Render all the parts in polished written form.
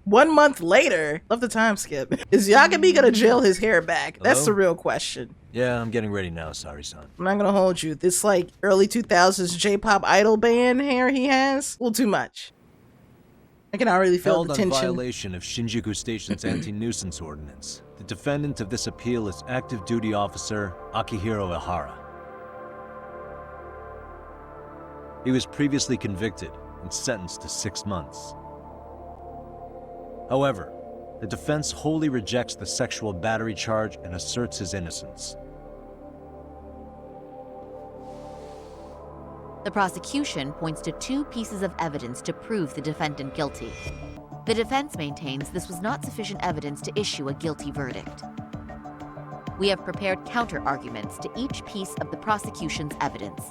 1 month later, love the time skip. Is Yagami gonna gel his hair back? That's the real question. Yeah, I'm getting ready now, sorry son. I'm not gonna hold you. This like early 2000s J-pop idol band hair he has, a little too much. I can already feel the tension. Held on violation of Shinjuku Station's anti-nuisance ordinance. The defendant of this appeal is active duty officer Akihiro Ehara. He was previously convicted and sentenced to 6 months. However, the defense wholly rejects the sexual battery charge and asserts his innocence. The prosecution points to 2 pieces of evidence to prove the defendant guilty. The defense maintains this was not sufficient evidence to issue a guilty verdict. We have prepared counter-arguments to each piece of the prosecution's evidence.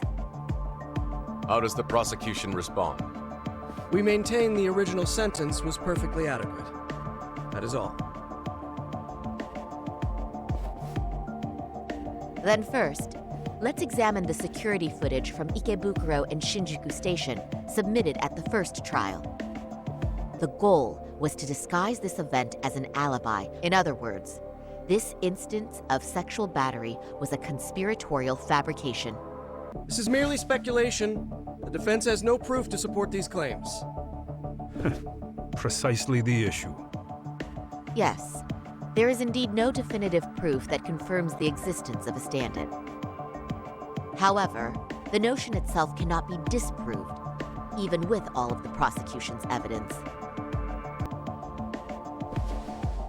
How does the prosecution respond? We maintain the original sentence was perfectly adequate. That is all. Then first, let's examine the security footage from Ikebukuro and Shinjuku Station submitted at the first trial. The goal was to disguise this event as an alibi. In other words, this instance of sexual battery was a conspiratorial fabrication. This is merely speculation. The defense has no proof to support these claims. Precisely the issue. Yes, there is indeed no definitive proof that confirms the existence of a stand-in. However, the notion itself cannot be disproved, even with all of the prosecution's evidence.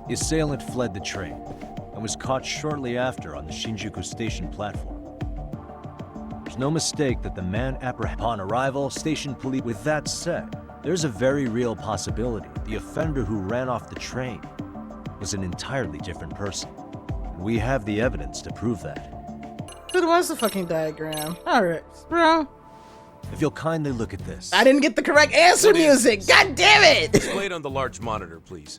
The assailant fled the train and was caught shortly after on the Shinjuku Station platform. There's no mistake that the man apprehended upon arrival, station police. With that said, there's a very real possibility the offender who ran off the train was an entirely different person. And we have the evidence to prove that. Dude, what's the fucking diagram? Alright, bro. If you'll kindly look at this. I didn't get the correct answer music. God damn it! Displayed on the large monitor, please.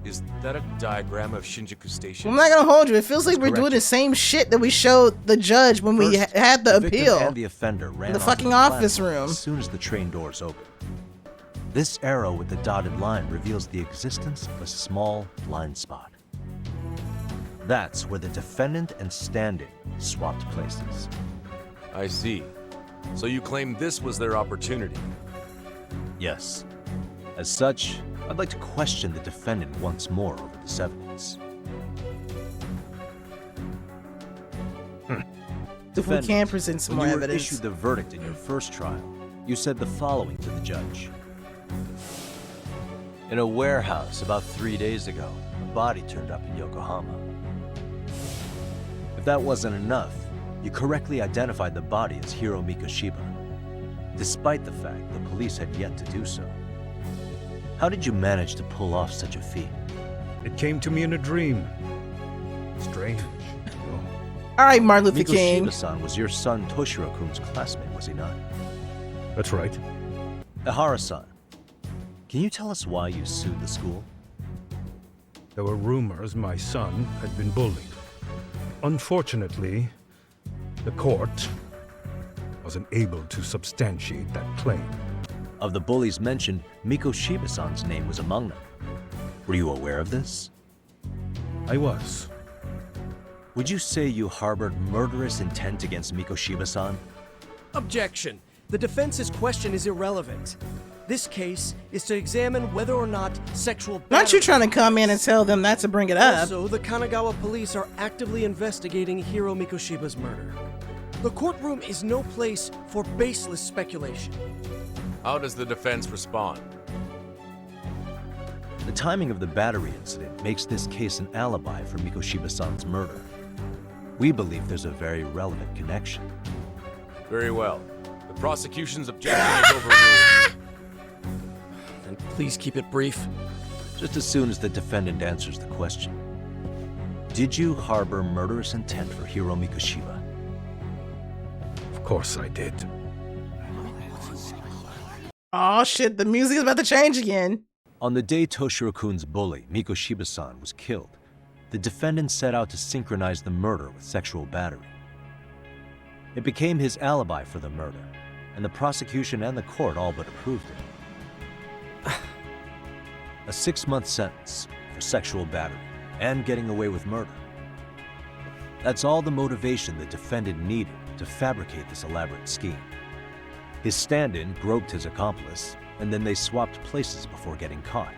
Is that a diagram of Shinjuku Station? I'm not gonna hold you. It feels like we're doing the same shit that we showed the judge when we had the appeal. And the offender ran in the off fucking the office platform room. As soon as the train doors open. This arrow with the dotted line reveals the existence of a small blind spot. That's where the defendant and stand-in swapped places. I see. So you claim this was their opportunity? Yes. As such, I'd like to question the defendant once more over this evidence. If we can present some more when you evidence. issued the verdict in your first trial, you said the following to the judge. In a warehouse about 3 days ago, a body turned up in Yokohama. If that wasn't enough, you correctly identified the body as Hiro Mikoshiba, despite the fact the police had yet to do so. How did you manage to pull off such a feat? It came to me in a dream. Strange. All right, Martin Luther King. Mikoshiba-san was your son Toshiro-kun's classmate, was he not? That's right. Ehara-san, can you tell us why you sued the school? There were rumors my son had been bullied. Unfortunately, the court wasn't able to substantiate that claim. Of the bullies mentioned, Mikoshiba-san's name was among them. Were you aware of this? I was. Would you say you harbored murderous intent against Mikoshiba-san? Objection. The defense's question is irrelevant. This case is to examine whether or not sexual battery... Not you trying to come in and tell them not to bring it up. Also, the Kanagawa police are actively investigating Hiro Mikoshiba's murder. The courtroom is no place for baseless speculation. How does the defense respond? The timing of the battery incident makes this case an alibi for Mikoshiba-san's murder. We believe there's a very relevant connection. Very well. The prosecution's objection is overruled. And please keep it brief. Just as soon as the defendant answers the question. Did you harbor murderous intent for Hiro Mikoshiba? Of course I did. Oh shit, the music is about to change again. On the day Toshiro-kun's bully, Mikoshiba-san, was killed, the defendant set out to synchronize the murder with sexual battery. It became his alibi for the murder, and the prosecution and the court all but approved it. A 6-month sentence for sexual battery and getting away with murder. That's all the motivation the defendant needed to fabricate this elaborate scheme. His stand-in groped his accomplice, and then they swapped places before getting caught.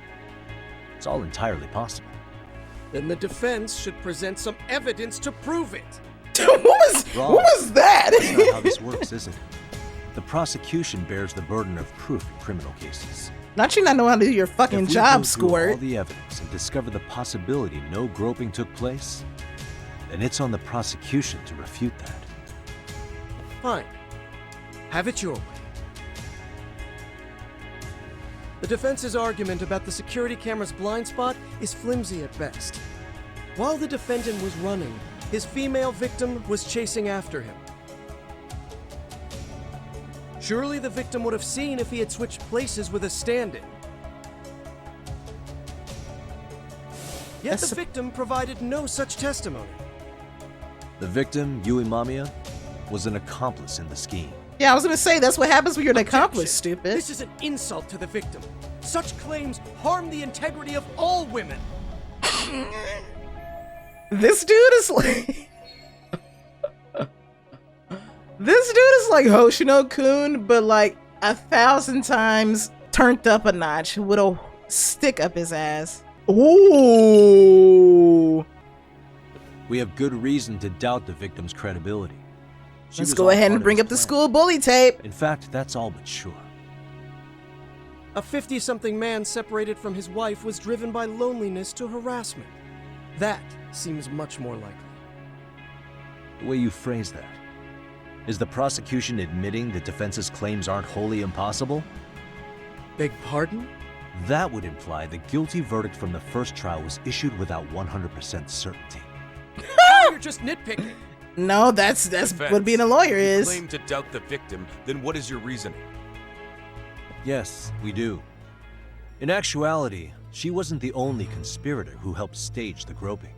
It's all entirely possible. Then the defense should present some evidence to prove it. what was that? That's not how this works, is it? The prosecution bears the burden of proof in criminal cases. Not you not know how to do your fucking If we job, go through Squirt. all the evidence and discover the possibility no groping took place, then it's on the prosecution to refute that. Fine. Have it your way. The defense's argument about the security camera's blind spot is flimsy at best. While the defendant was running, his female victim was chasing after him. Surely the victim would have seen if he had switched places with a stand-in. Yet the victim provided no such testimony. The victim, Yui Mamiya, was an accomplice in the scheme. Yeah, I was gonna say, that's what happens when you're an accomplice, Objection. stupid. This is an insult to the victim. Such claims harm the integrity of all women. This dude is like... This dude is like Hoshino-kun, but like 1,000 times turned up a notch with a stick up his ass. Ooh. We have good reason to doubt the victim's credibility. She Let's was go all ahead part and of bring his up the plan. school bully tape. In fact, that's all but sure. A 50-something man separated from his wife was driven by loneliness to harassment. That seems much more likely. The way you phrase that. Is the prosecution admitting the defense's claims aren't wholly impossible? Beg pardon? That would imply the guilty verdict from the first trial was issued without 100% certainty. You're just nitpicking. No, that's Defense, what being a lawyer if you is. claim to doubt the victim, then what is your reasoning? Yes, we do. In actuality, she wasn't the only conspirator who helped stage the groping.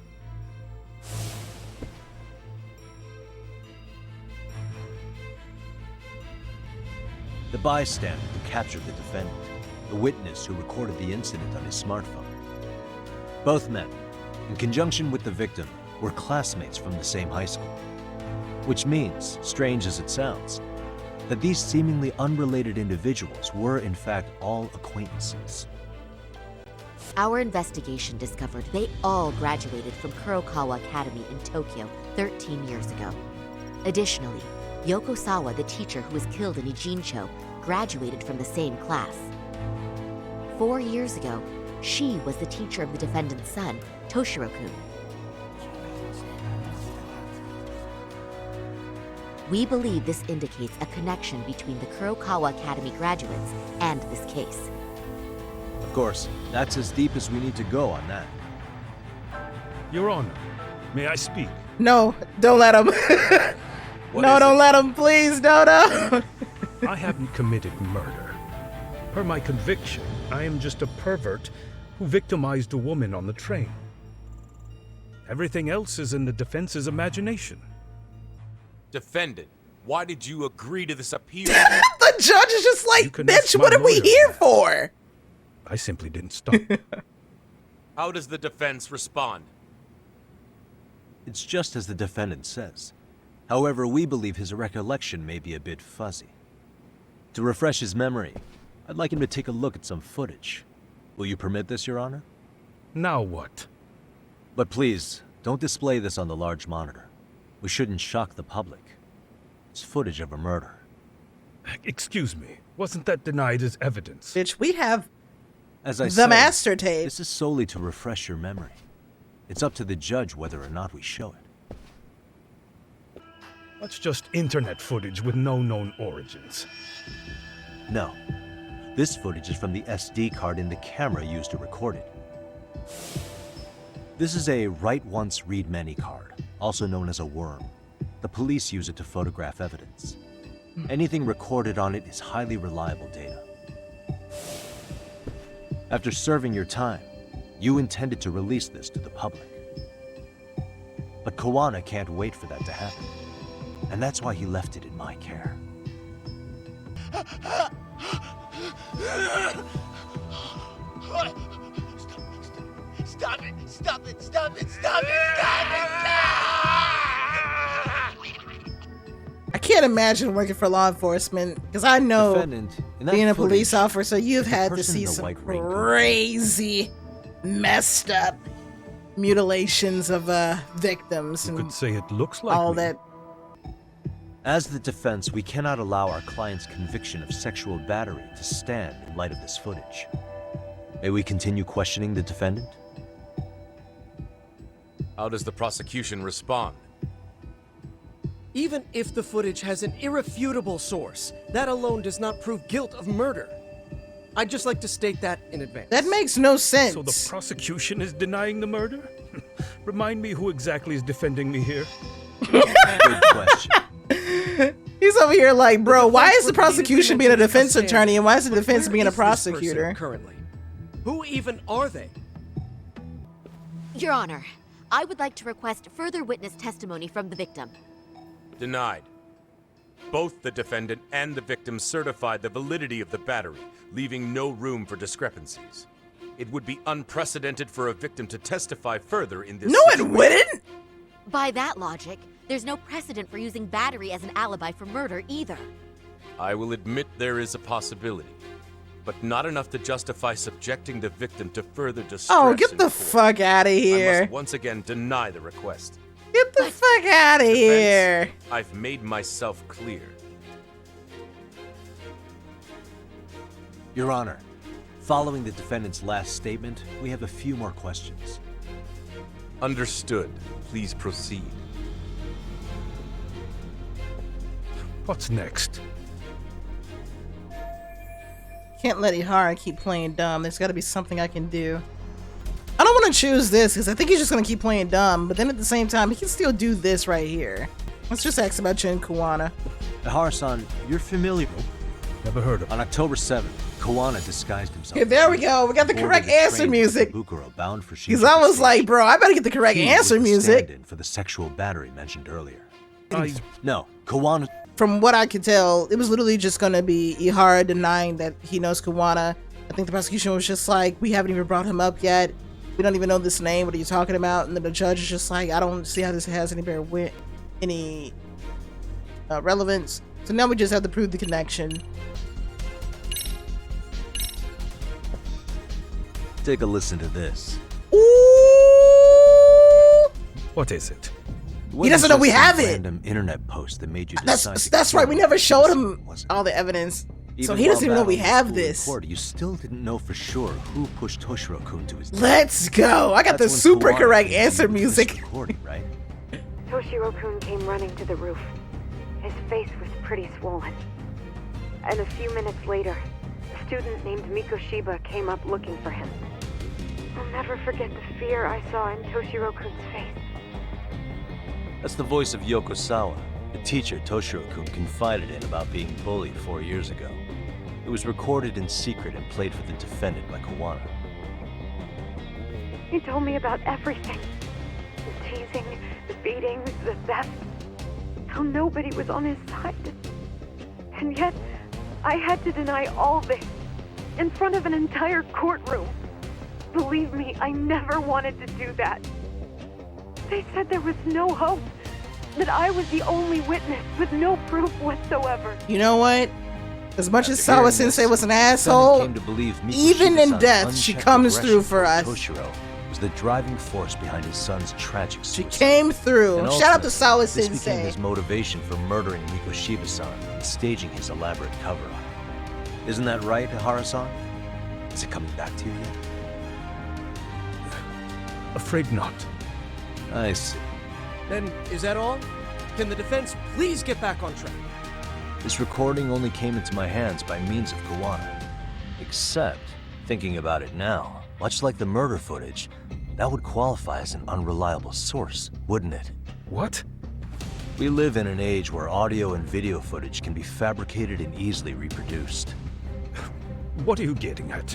The bystander who captured the defendant, the witness who recorded the incident on his smartphone. Both men, in conjunction with the victim, were classmates from the same high school. Which means, strange as it sounds, that these seemingly unrelated individuals were in fact all acquaintances. Our investigation discovered they all graduated from Kurokawa Academy in Tokyo 13 years ago. Additionally, Yoko Sawa, the teacher who was killed in Ijincho, graduated from the same class. 4 years ago, she was the teacher of the defendant's son, Toshiro-kun. We believe this indicates a connection between the Kurokawa Academy graduates and this case. Of course, that's as deep as we need to go on that. Your Honor, may I speak? No, don't let him. No, don't let him, please. No. I haven't committed murder. Per my conviction, I am just a pervert who victimized a woman on the train. Everything else is in the defense's imagination. Defendant, why did you agree to this appeal? The judge is just like, You can bitch, ask my what are we lawyer here that. for? I simply didn't stop. How does the defense respond? It's just as the defendant says. However, we believe his recollection may be a bit fuzzy. To refresh his memory, I'd like him to take a look at some footage. Will you permit this, Your Honor? Now what? But please, don't display this on the large monitor. We shouldn't shock the public. It's footage of a murder. Excuse me, wasn't that denied as evidence? Bitch, we have As I the said, master tape. this is solely to refresh your memory. It's up to the judge whether or not we show it. That's just internet footage with no known origins. No. This footage is from the SD card in the camera used to record it. This is a write once, read many card, also known as a worm. The police use it to photograph evidence. Anything recorded on it is highly reliable data. After serving your time, you intended to release this to the public. But Kawana can't wait for that to happen. And that's why he left it in my care. Stop it! Stop it! Stop it! Stop it! Stop it! I can't imagine working for law enforcement because I know Defendant, in that being a footage, police officer, you've the had to person see in the some white raincoat. crazy, messed up mutilations of victims You and could say it looks like all me. that. As the defense, we cannot allow our client's conviction of sexual battery to stand in light of this footage. May we continue questioning the defendant? How does the prosecution respond? Even if the footage has an irrefutable source, that alone does not prove guilt of murder. I'd just like to state that in advance. That makes no sense. So the prosecution is denying the murder? Remind me who exactly is defending me here? Good question. He's over here like, bro, why is the defense prosecution being a repeatedly defense mentioned attorney and why is the but defense where being a is this person prosecutor? currently? Who even are they? Your Honor, I would like to request further witness testimony from the victim. Denied. Both the defendant and the victim certified the validity of the battery, leaving no room for discrepancies. It would be unprecedented for a victim to testify further in this No, it situation. wouldn't. By that logic, there's no precedent for using battery as an alibi for murder either. I will admit there is a possibility, but not enough to justify subjecting the victim to further distress. Oh, in get the court. fuck out of I here. must once again deny the request. Get the fuck out of here. Defense, I've made myself clear. Your Honor, following the defendant's last statement, we have a few more questions. Understood. Please proceed. What's next? Can't let Ehara keep playing dumb. There's got to be something I can do. I don't want to choose this because I think he's just going to keep playing dumb, but then at the same time, he can still do this right here. Let's just ask about Jin Kuwana. Ehara-san, you're familiar. Never heard of it. On October 7th, Kawana disguised himself. Okay, there we go. We got the boarded correct a train answer to music. Bukuro, bound for Because I was Shinjuku like, Station. bro, I better get the correct He answer was the music. stand-in for the sexual battery mentioned earlier. I No, Kawana. From what I could tell, it was literally just going to be Ehara denying that he knows Kuwana. I think the prosecution was just like, we haven't even brought him up yet. We don't even know this name. What are you talking about? And then the judge is just like, I don't see how this has any relevance. So now we just have to prove the connection. Take a listen to this. Ooh! What is it? It doesn't know wasn't we just have some it. Random internet post that made you decide. That's to right. We kill never him. showed him Was it? all the evidence. So Even he doesn't while even know we battling have full this. report, you still didn't know for sure who pushed Toshiro-kun to his death. Let's go. I got the That's when super Kawana correct came answer to this music. recording, right? Toshiro-kun came running to the roof. His face was pretty swollen. And a few minutes later, a student named Mikoshiba came up looking for him. I'll never forget the fear I saw in Toshiro-kun's face. That's the voice of Yokosawa, the teacher Toshiro-kun confided in about being bullied 4 years ago. It was recorded in secret and played for the defendant by Kawana. He told me about everything. The teasing, the beatings, the theft. How nobody was on his side. And yet, I had to deny all this in front of an entire courtroom. Believe me, I never wanted to do that. They said there was no hope. That I was the only witness with no proof whatsoever. You know what? As much as After Sawa hearing Sensei this, was an the defendant asshole, came to believe even in Mikoshiba-san's death, she unchecked comes aggression through for us. Toshiro was the driving force behind his son's tragic she suicide. came through. And Shout out to ultimately, Sawa this became Sensei. his motivation for murdering Mikoshiba-san and staging his elaborate cover-up. Isn't that right, Ehara-san? Is it coming back to you yet? Afraid not. I see. Then, is that all? Can the defense please get back on track? This recording only came into my hands by means of Kawana. Except, thinking about it now, much like the murder footage, that would qualify as an unreliable source, wouldn't it? What? We live in an age where audio and video footage can be fabricated and easily reproduced. What are you getting at?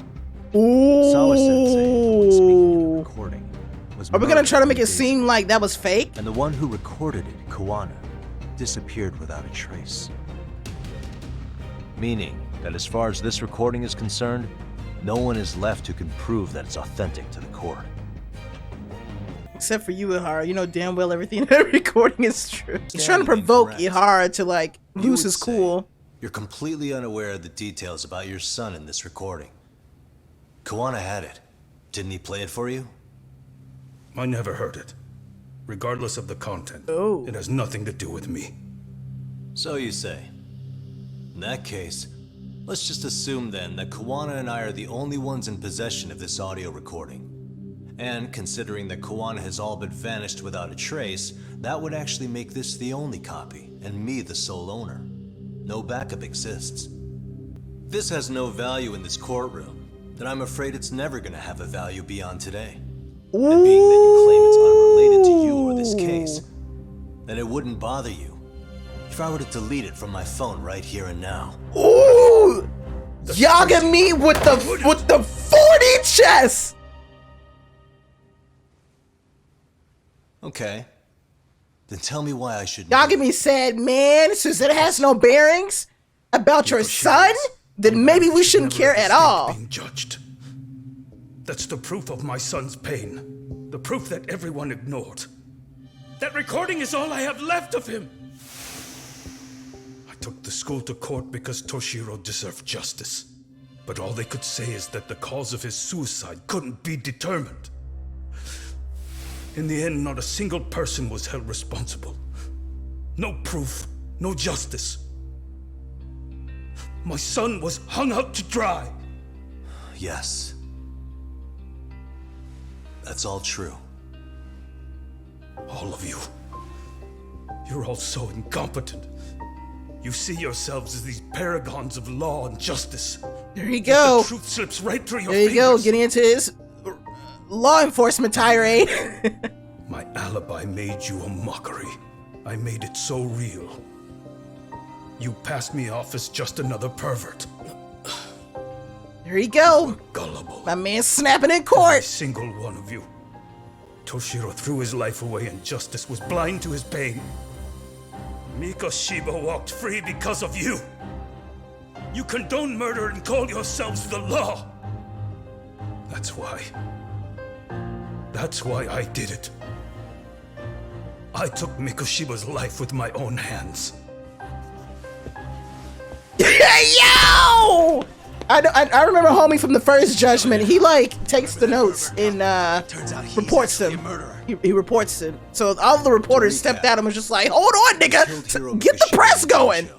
Sawa Sensei, when speaking in the Ooh. recording, was Are we gonna murdered try to make it 3 days seem like that was fake? and the one who recorded it, Kawana, disappeared without a trace. Meaning that as far as this recording is concerned, no one is left who can prove that it's authentic to the court. Except for you, Ihara. You know damn well everything in that recording is true. He's trying to provoke Ihara to, like, lose his cool. You're completely unaware of the details about your son in this recording. Kawana had it. Didn't he play it for you? I never heard it. Regardless of the content, it has nothing to do with me. So you say. In that case, let's just assume then that Kawana and I are the only ones in possession of this audio recording. And considering that Kawana has all but vanished without a trace, that would actually make this the only copy, and me the sole owner. No backup exists. This has no value in this courtroom, then I'm afraid it's never gonna have a value beyond today. And being that you claim it's unrelated to you or this case, then it wouldn't bother you if I were to delete it from my phone right here and now. Ooh! Yagami with the 40 chess! Okay. Then tell me why I should. Yagami said, man, since it has no bearings about your son, then maybe we shouldn't care at all. Being judged. That's the proof of my son's pain. The proof that everyone ignored. That recording is all I have left of him. I took the school to court because Toshiro deserved justice. But all they could say is that the cause of his suicide couldn't be determined. In the end, not a single person was held responsible. No proof, no justice. My son was hung out to dry. Yes. That's all true. All of you. You're all so incompetent. You see yourselves as these paragons of law and justice. There you go. The truth slips right through your fingers. There you go, getting into his law enforcement tirade. My alibi made you a mockery. I made it so real. You passed me off as just another pervert. There you go. Gullible. My man snapping in court. Every single one of you. Toshiro threw his life away and justice was blind to his pain. Mikoshiba walked free because of you. You condone murder and call yourselves the law. That's why I did it. I took Mikoshiba's life with my own hands. Yo! I remember homie from the first judgment. He like takes the notes and reports them. He reports them. So all of the reporters stepped out and was just like, "Hold on, nigga, get the press going."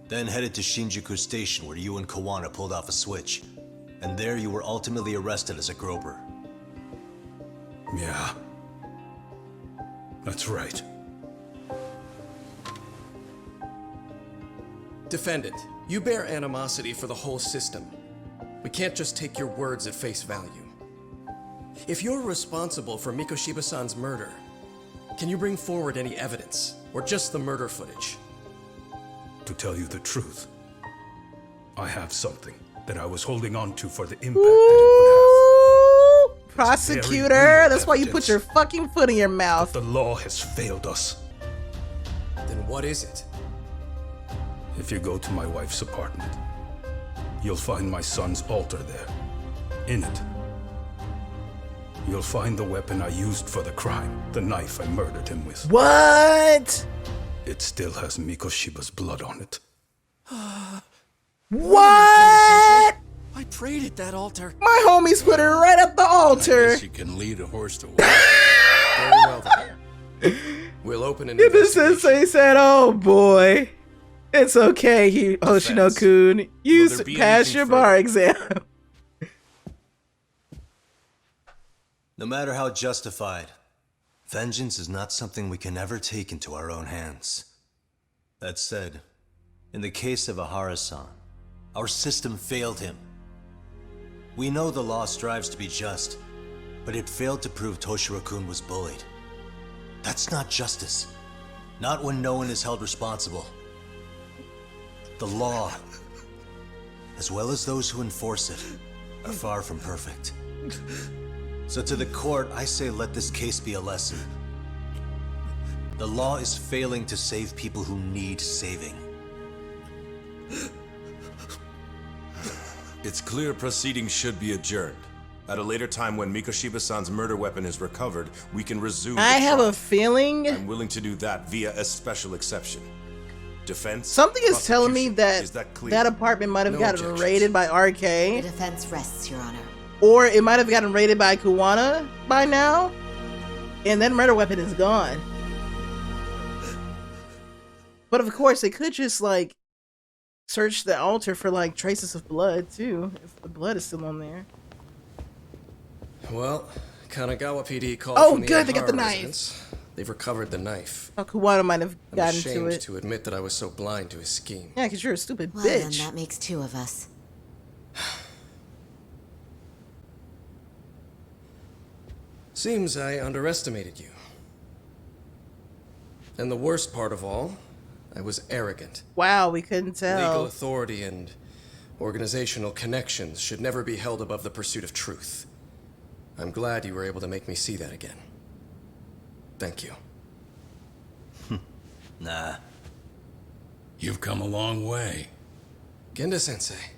Then headed to Shinjuku Station where you and Kawana pulled off a switch, and there you were ultimately arrested as a groper. Yeah, that's right. Defendant, you bear animosity for the whole system. We can't just take your words at face value. If you're responsible for Mikoshiba-san's murder, can you bring forward any evidence, or just the murder footage? To tell you the truth, I have something that I was holding on to for the impact that it would have. Prosecutor, that's why you put your fucking foot in your mouth. But the law has failed us. Then what is it? If you go to my wife's apartment, you'll find my son's altar there. In it, you'll find the weapon I used for the crime, the knife I murdered him with. What? It still has Mikoshiba's blood on it. What? I prayed at that altar. My homies put it right at the altar. I guess you can lead a horse to water. Very well then. We'll open an investigation. He said, "Oh boy, it's okay, Hoshino-kun. You pass your bar exam." No matter how justified, vengeance is not something we can ever take into our own hands. That said, in the case of Ehara-san, our system failed him. We know the law strives to be just, but it failed to prove Toshiro-kun was bullied. That's not justice. Not when no one is held responsible. The law, as well as those who enforce it, are far from perfect. So to the court, I say let this case be a lesson. The law is failing to save people who need saving. It's clear proceedings should be adjourned. At a later time when Mikoshiba-san's murder weapon is recovered, we can resume I the have trial. a feeling I'm willing to do that via a special exception. Defense? something is telling me prosecution. Is that clear? that apartment might have No gotten objections. raided by The RK, defense rests, Your Honor. or it might have gotten raided by Kuwana by now, and that murder weapon is gone. But of course, they could just like search the altar for like traces of blood too, if the blood is still on there. Well, Kanagawa PD called Oh, from the good, they got the Ehara knife. residence. They've recovered the knife. Oh, Kuwana might have I'm gotten to ashamed it. to admit that I was so blind to his scheme. Yeah, because you're a stupid Well, then bitch. that makes two of us. Seems I underestimated you. And the worst part of all, I was arrogant. Wow, we couldn't Legal tell. authority and organizational connections should never be held above the pursuit of truth. I'm glad you were able to make me see that again. Thank you. Nah. You've come a long way. Genda-sensei.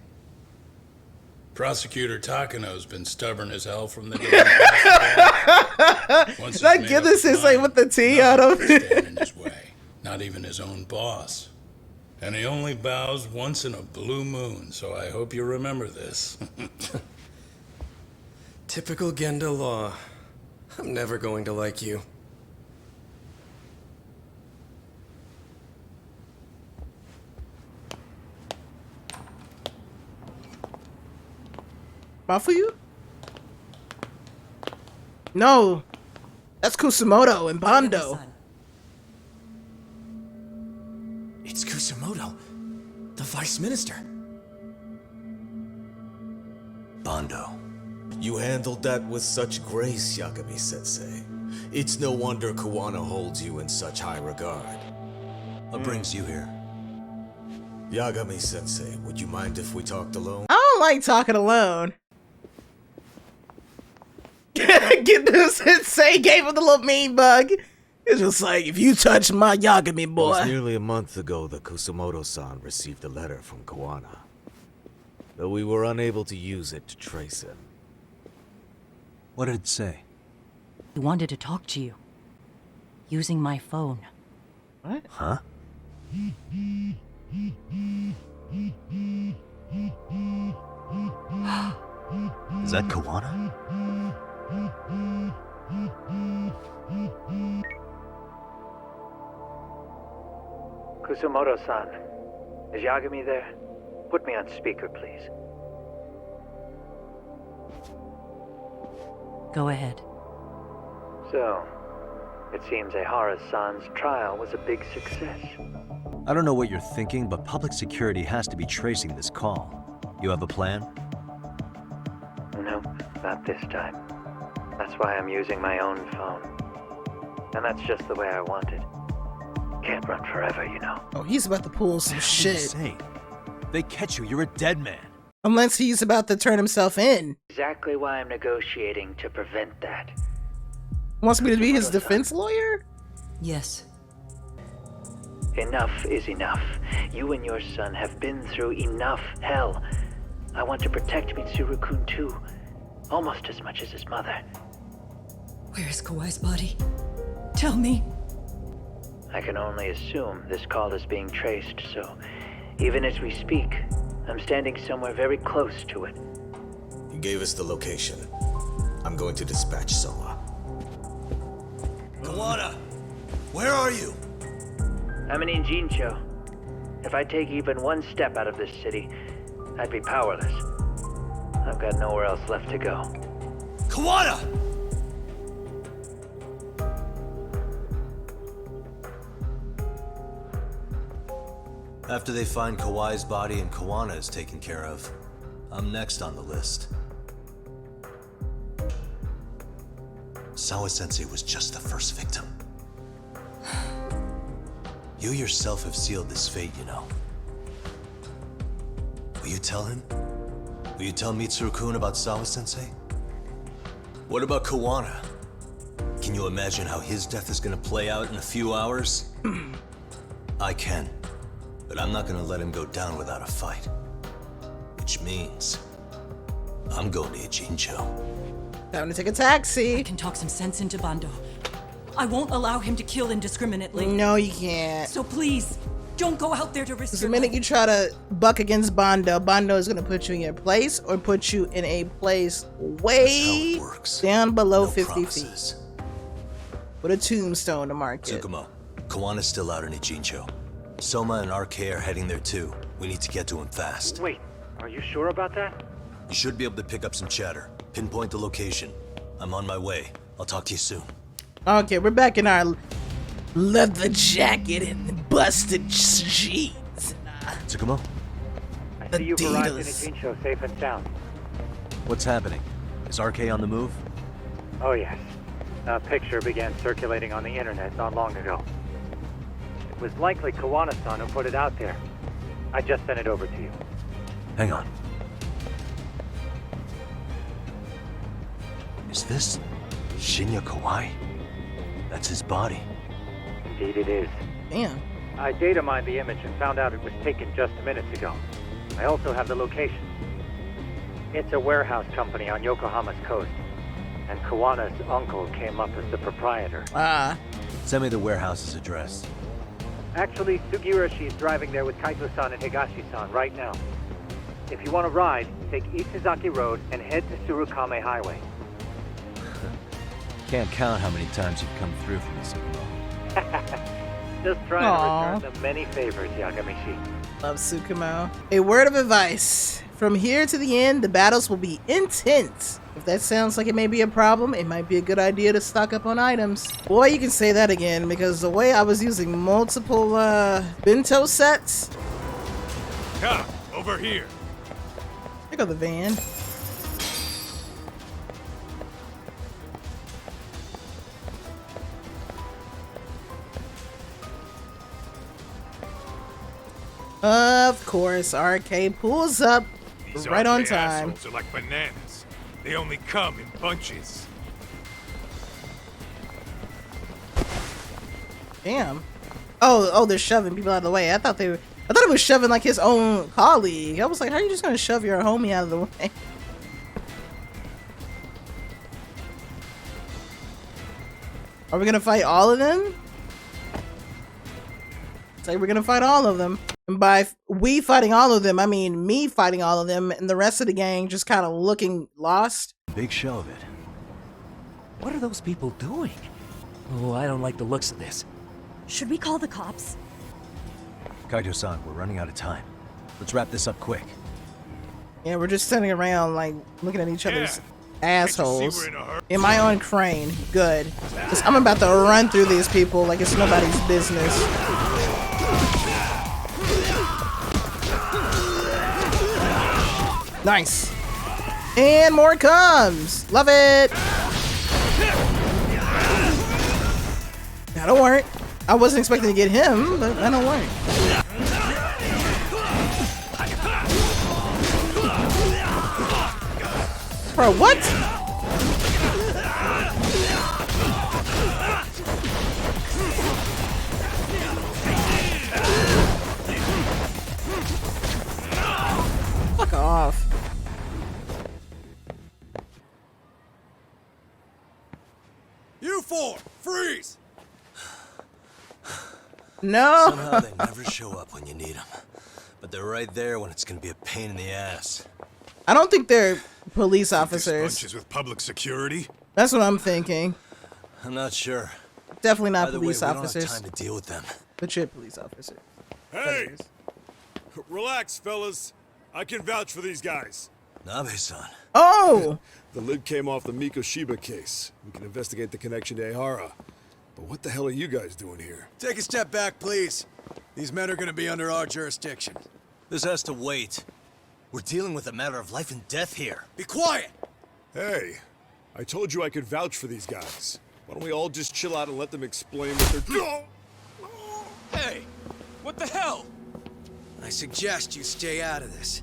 Prosecutor Takano's been stubborn as hell from the day he passed away. Once he's That made Genda up his Sensei mind, with the T nothing out of can it. stand in his way. Not even his own boss. And he only bows once in a blue moon, so I hope you remember this. Typical Genda law. I'm never going to like you. Mafuyu? No. That's Kusumoto and Bando. It's Kusumoto, the Vice Minister. Bando. You handled that with such grace, Yagami-sensei. It's no wonder Kuwana holds you in such high regard. What brings you here? Yagami-sensei, would you mind if we talked alone? I don't like talking alone. Get this Sensei gave him the little mean bug. It's just like, if you touch my Yagami It was boy. nearly a month ago that Kusumoto-san received a letter from Kuwana. Though we were unable to use it to trace him. What did it say? He wanted to talk to you. Using my phone. What? Huh? Is that Kuwana? Kusumoto-san, is Yagami there? Put me on speaker, please. Go ahead. So, it seems Ehara-san's trial was a big success. I don't know what you're thinking, but public security has to be tracing this call. You have a plan? No, not this time. That's why I'm using my own phone. And that's just the way I want it. Can't run forever, you know. Oh, he's about to pull some shit. Insane. They catch you, you're a dead man. Unless he's about to turn himself in. Exactly why I'm negotiating to prevent that. Wants me to be his defense lawyer? Yes. Enough is enough. You and your son have been through enough hell. I want to protect Mitsuru-kun too. Almost as much as his mother. Where is Kawai's body? Tell me. I can only assume this call is being traced, so even as we speak, I'm standing somewhere very close to it. You gave us the location. I'm going to dispatch Soma. Kuwana! Where are you? I'm in Injincho. If I take even one step out of this city, I'd be powerless. I've got nowhere else left to go. Kuwana! After they find Kawai's body and Kuwana is taken care of, I'm next on the list. Sawa-sensei was just the first victim. You yourself have sealed this fate, you know. Will you tell him? Will you tell Mitsuru-kun about Sawa-sensei? What about Kuwana? Can you imagine how his death is gonna play out in a few hours? I can, but I'm not gonna let him go down without a fight. Which means, I'm going to Ijincho. Time to take a taxi. I can talk some sense into Bando. I won't allow him to kill indiscriminately. No, you can't. So please, don't go out there to risk the minute you try to buck against Bando, Bando is going to put you in your place or put you in a place way down below 50 feet. With a tombstone to mark it. Tsukumo, Kawana's still out in Ijincho. Soma and RK are heading there too. We need to get to him fast. Wait, are you sure about that? You should be able to pick up some chatter. Pinpoint the location. I'm on my way. I'll talk to you soon. Okay, we're back in our leather jacket and busted jeans. Tsukumo? I see you've arrived in Ijincho safe and sound. What's happening? Is RK on the move? Oh yes. A picture began circulating on the internet not long ago. It was likely Kawana-san who put it out there. I just sent it over to you. Hang on. Is this Shinya Kawai? That's his body. Indeed it is. Damn. I data mined the image and found out it was taken just minutes ago. I also have the location. It's a warehouse company on Yokohama's coast. And Kawana's uncle came up as the proprietor. Send me the warehouse's address. Actually, Sugirashi is driving there with Kaito-san and Higashi-san right now. If you want to ride, take Isizaki Road and head to Surukame Highway. Can't count how many times you've come through for me, Tsukumo. Just trying to return the many favors, Yagami-shi. Love Tsukumo. A word of advice. From here to the end, the battles will be intense. If that sounds like it may be a problem, it might be a good idea to stock up on items. Boy, you can say that again, because the way I was using multiple bento sets. Come, over here. There go the van. Of course, RK pulls up These right on RK time. assholes are like bananas. They only come in bunches. Damn. Oh, they're shoving people out of the way. I thought it was shoving like his own colleague. I was like, how are you just gonna shove your homie out of the way? Are we gonna fight all of them? Say we're gonna fight all of them. And by we fighting all of them, I mean me fighting all of them and the rest of the gang just kind of looking lost. Big show of it. What are those people doing? Oh, I don't like the looks of this. Should we call the cops? Kaito-san, we're running out of time. Let's wrap this up quick. Yeah, we're just sitting around like looking at each other's assholes. Am I on crane? Good. 'Cause I'm about to run through these people like it's nobody's business. Nice. And more comes. Love it. That'll work. I wasn't expecting to get him, but that'll work. Bro, what? Fuck off. You four, freeze! No. Somehow they never show up when you need them. But they're right there when it's gonna be a pain in the ass. I don't think they're police officers. Bunches with public security? That's what I'm thinking. I'm not sure. Definitely not Either police way, officers. We don't have time to deal with them. Legit police officer. Hey! Relax, fellas. I can vouch for these guys. Nabe-san. Oh! The lid came off the Mikoshiba case. We can investigate the connection to Ehara. But what the hell are you guys doing here? Take a step back, please. These men are gonna be under our jurisdiction. This has to wait. We're dealing with a matter of life and death here. Be quiet! Hey, I told you I could vouch for these guys. Why don't we all just chill out and let them explain what they're doing? Hey, what the hell? I suggest you stay out of this.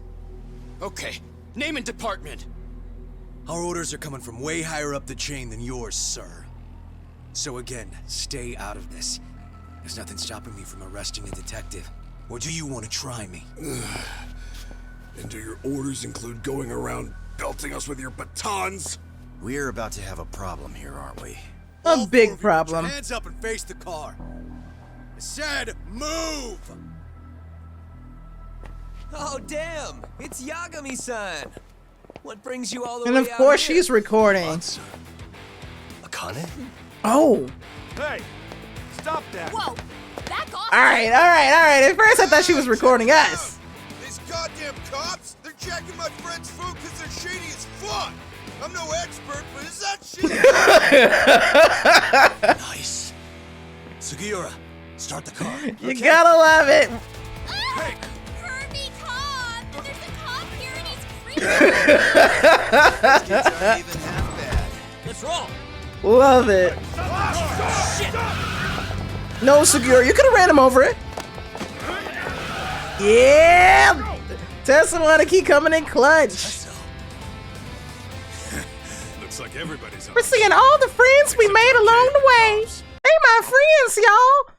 Okay, name and department. Our orders are coming from way higher up the chain than yours, sir. So again, stay out of this. There's nothing stopping me from arresting a detective. Or do you want to try me? And do your orders include going around belting us with your batons? We're about to have a problem here, aren't we? A big problem. Hands up and face the car. I said move! Oh, damn! It's Yagami-san! What brings you all the And way of course out here? she's recording. Akane? Oh. Hey, stop that. Whoa, back off. Alright. At first I thought she was recording us. These goddamn cops, they're jacking my friend's food because they're shady as fuck. I'm no expert, but is that shit? Nice. Sugiura, start the car. You gotta love it. Hey! Heard me talk. There's a cop here and he's These kids aren't even half bad. What's wrong? Love it. No, Segura, you could have ran him over it. Yeah. Tess and wanna keep coming in clutch. Looks like everybody's on. We're seeing all the friends we made along the way. They my friends, y'all.